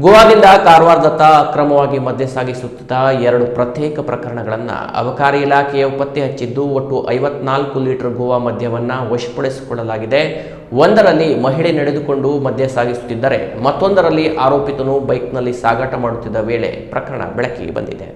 ಗೋವಾದಿಂದ ಕಾರವಾರದತ್ತ ಅಕ್ರಮವಾಗಿ ಮದ್ಯ ಸಾಗಿಸುತ್ತಿದ್ದ 2 ಪ್ರತ್ಯೇಕ ಪ್ರಕರಣಗಳನ್ನು ಅಬಕಾರಿ ಇಲಾಖೆಯು ಪತ್ತೆ ಹಚ್ಚಿದ್ದು ಒಟ್ಟು 54 ಲೀಟರ್ ಗೋವಾ ಮದ್ಯವನ್ನು ವಶಪಡಿಸಿಕೊಳ್ಳಲಾಗಿದೆ. ಒಂದರಲ್ಲಿ ಮಹಿಳೆ ನಡೆದುಕೊಂಡು ಮದ್ಯ ಸಾಗಿಸುತ್ತಿದ್ದರೆ ಮತ್ತೊಂದರಲ್ಲಿ ಆರೋಪಿತನು ಬೈಕ್ನಲ್ಲಿ ಸಾಗಾಟ ಮಾಡುತ್ತಿದ್ದ ವೇಳೆ ಪ್ರಕರಣ ಬೆಳಕಿಗೆ ಬಂದಿದೆ.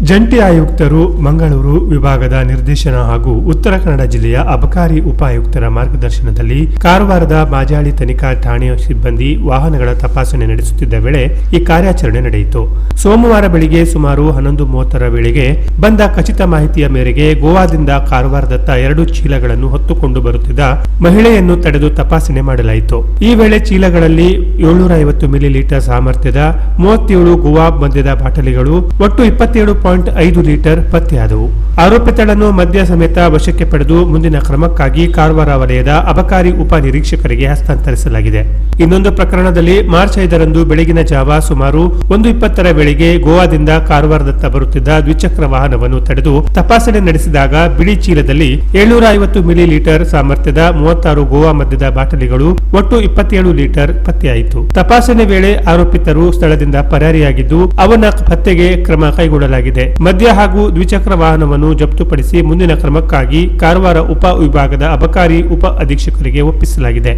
ಜಂಟಿ ಆಯುಕ್ತರು ಮಂಗಳೂರು ವಿಭಾಗದ ನಿರ್ದೇಶನ ಹಾಗೂ ಉತ್ತರ ಕನ್ನಡ ಜಿಲ್ಲೆಯ ಅಬಕಾರಿ ಉಪಾಯುಕ್ತರ ಮಾರ್ಗದರ್ಶನದಲ್ಲಿ ಕಾರವಾರದ ಮಾಜಾಳಿ ತನಿಖಾ ಠಾಣೆಯ ಸಿಬ್ಬಂದಿ ವಾಹನಗಳ ತಪಾಸಣೆ ನಡೆಸುತ್ತಿದ್ದ ವೇಳೆ ಈ ಕಾರ್ಯಾಚರಣೆ ನಡೆಯಿತು. ಸೋಮವಾರ ಬೆಳಿಗ್ಗೆ ಸುಮಾರು 11:30 ವೇಳೆಗೆ ಬಂದ ಖಚಿತ ಮಾಹಿತಿಯ ಮೇರೆಗೆ ಗೋವಾದಿಂದ ಕಾರವಾರದತ್ತ 2 ಚೀಲಗಳನ್ನು ಹೊತ್ತುಕೊಂಡು ಬರುತ್ತಿದ್ದ ಮಹಿಳೆಯನ್ನು ತಡೆದು ತಪಾಸಣೆ ಮಾಡಲಾಯಿತು. ಈ ವೇಳೆ ಚೀಲಗಳಲ್ಲಿ 750 ಮಿಲಿಲೀಟರ್ ಸಾಮರ್ಥ್ಯದ 37 ಗೋವಾ ಮದ್ಯದ ಬಾಟಲಿಗಳು ಒಟ್ಟು 27.5 ಲೀಟರ್ ಪತ್ತೆಯಾದವು. ಆರೋಪಿತಳನ್ನು ಮದ್ಯ ಸಮೇತ ವಶಕ್ಕೆ ಪಡೆದು ಮುಂದಿನ ಕ್ರಮಕ್ಕಾಗಿ ಕಾರವಾರ ವಲಯದ ಅಬಕಾರಿ ಉಪ ನಿರೀಕ್ಷಕರಿಗೆ ಹಸ್ತಾಂತರಿಸಲಾಗಿದೆ. ಇನ್ನೊಂದು ಪ್ರಕರಣದಲ್ಲಿ ಮಾರ್ಚ್ 5ರಂದು ಬೆಳಗಿನ ಜಾವ ಸುಮಾರು 1:20 ವೇಳೆಗೆ ಗೋವಾದಿಂದ ಕಾರವಾರದತ್ತ ಬರುತ್ತಿದ್ದ ದ್ವಿಚಕ್ರ ವಾಹನವನ್ನು ತಡೆದು ತಪಾಸಣೆ ನಡೆಸಿದಾಗ ಬಿಳಿ ಚೀಲದಲ್ಲಿ 750 ಮಿಲಿಲೀಟರ್ ಸಾಮರ್ಥ್ಯದ 36 ಗೋವಾ ಮದ್ಯದ ಬಾಟಲಿಗಳು ಒಟ್ಟು 27 ಲೀಟರ್ ಪತ್ತೆಯಾಯಿತು. ತಪಾಸಣೆ ವೇಳೆ ಆರೋಪಿತರು ಸ್ಥಳದಿಂದ ಪರಾರಿಯಾಗಿದ್ದು ಅವನ ಪತ್ತೆಗೆ ಕ್ರಮ ಕೈಗೊಳ್ಳಲಾಗಿದೆ. ಮದ್ಯ ಹಾಗೂ ದ್ವಿಚಕ್ರ ವಾಹನವನ್ನು ಜಪ್ತುಪಡಿಸಿ ಮುಂದಿನ ಕ್ರಮಕ್ಕಾಗಿ ಕಾರವಾರ ಉಪ ವಿಭಾಗದ ಅಬಕಾರಿ ಉಪ ಅಧೀಕ್ಷಕರಿಗೆ ಒಪ್ಪಿಸಲಾಗಿದೆ.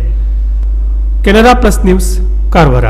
Canara plus news, Karwar.